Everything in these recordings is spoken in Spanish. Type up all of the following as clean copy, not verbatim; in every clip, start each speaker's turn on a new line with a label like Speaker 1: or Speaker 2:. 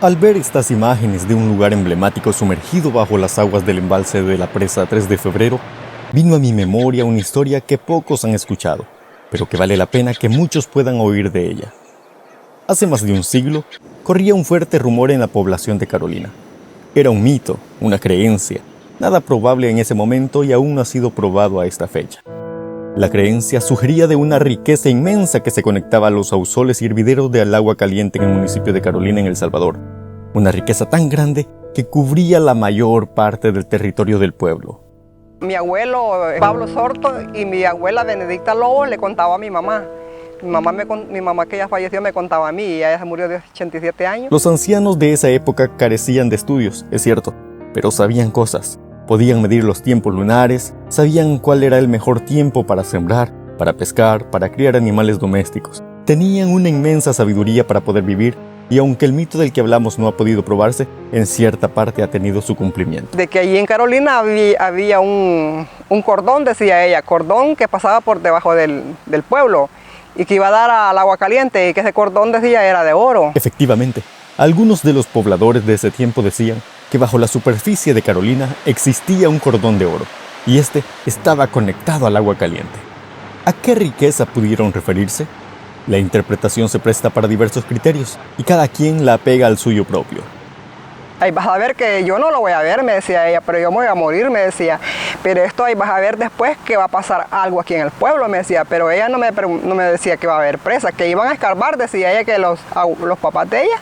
Speaker 1: Al ver estas imágenes de un lugar emblemático sumergido bajo las aguas del embalse de la presa 3 de febrero, vino a mi memoria una historia que pocos han escuchado, pero que vale la pena que muchos puedan oír de ella. Hace más de un siglo, corría un fuerte rumor en la población de Carolina. Era un mito, una creencia, nada probable en ese momento y aún no ha sido probado a esta fecha. La creencia sugería de una riqueza inmensa que se conectaba a los ausoles y hervideros del agua caliente en el municipio de Carolina, en El Salvador. Una riqueza tan grande que cubría la mayor parte del territorio del pueblo.
Speaker 2: Mi abuelo Pablo Sorto y mi abuela Benedicta Lobo le contaba a mi mamá. Mi mamá que ya falleció me contaba a mí y ella se murió de 87 años.
Speaker 1: Los ancianos de esa época carecían de estudios, es cierto, pero sabían cosas. Podían medir los tiempos lunares, sabían cuál era el mejor tiempo para sembrar, para pescar, para criar animales domésticos. Tenían una inmensa sabiduría para poder vivir y aunque el mito del que hablamos no ha podido probarse, en cierta parte ha tenido su cumplimiento.
Speaker 2: De que allí en Carolina había un cordón, decía ella, cordón que pasaba por debajo del pueblo y que iba a dar al agua caliente y que ese cordón, decía, era de oro.
Speaker 1: Efectivamente, algunos de los pobladores de ese tiempo decían que bajo la superficie de Carolina existía un cordón de oro, y este estaba conectado al agua caliente. ¿A qué riqueza pudieron referirse? La interpretación se presta para diversos criterios, y cada quien la apega al suyo propio.
Speaker 2: Ahí vas a ver que yo no lo voy a ver, me decía ella, pero yo me voy a morir, me decía. Pero esto ahí vas a ver después que va a pasar algo aquí en el pueblo, me decía. Pero ella no me decía que va a haber presa, que iban a escarbar, decía ella, que los papás de ella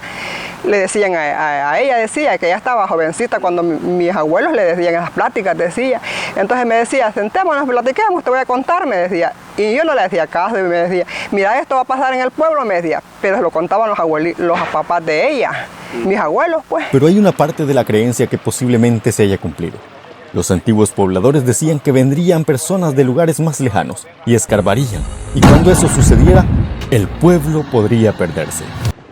Speaker 2: le decían a ella, decía que ella estaba jovencita cuando mis abuelos le decían en las pláticas, decía. Entonces me decía, sentémonos, platiquemos, te voy a contar, me decía. Y yo no le hacía caso y me decía, mira, esto va a pasar en el pueblo, me decía. Pero se lo contaban los papás de ella, mis abuelos, pues.
Speaker 1: Pero hay una parte de la creencia que posiblemente se haya cumplido. Los antiguos pobladores decían que vendrían personas de lugares más lejanos y escarbarían. Y cuando eso sucediera, el pueblo podría perderse.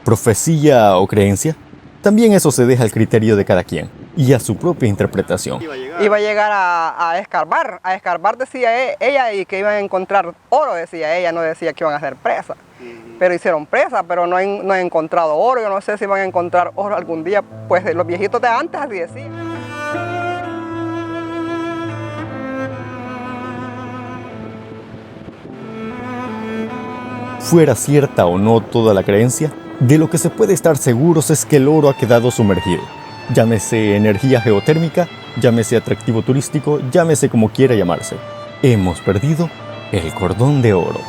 Speaker 1: ¿Profecía o creencia? También eso se deja al criterio de cada quien y a su propia interpretación.
Speaker 2: Iba a llegar a escarbar, decía ella, y que iban a encontrar oro, decía ella, no decía que iban a hacer presa. Pero hicieron presa, pero no han encontrado oro. Yo no sé si van a encontrar oro algún día, pues los viejitos de antes así decían.
Speaker 1: Fuera cierta o no toda la creencia, de lo que se puede estar seguros es que el oro ha quedado sumergido. Llámese energía geotérmica, llámese atractivo turístico, llámese como quiera llamarse. Hemos perdido el cordón de oro.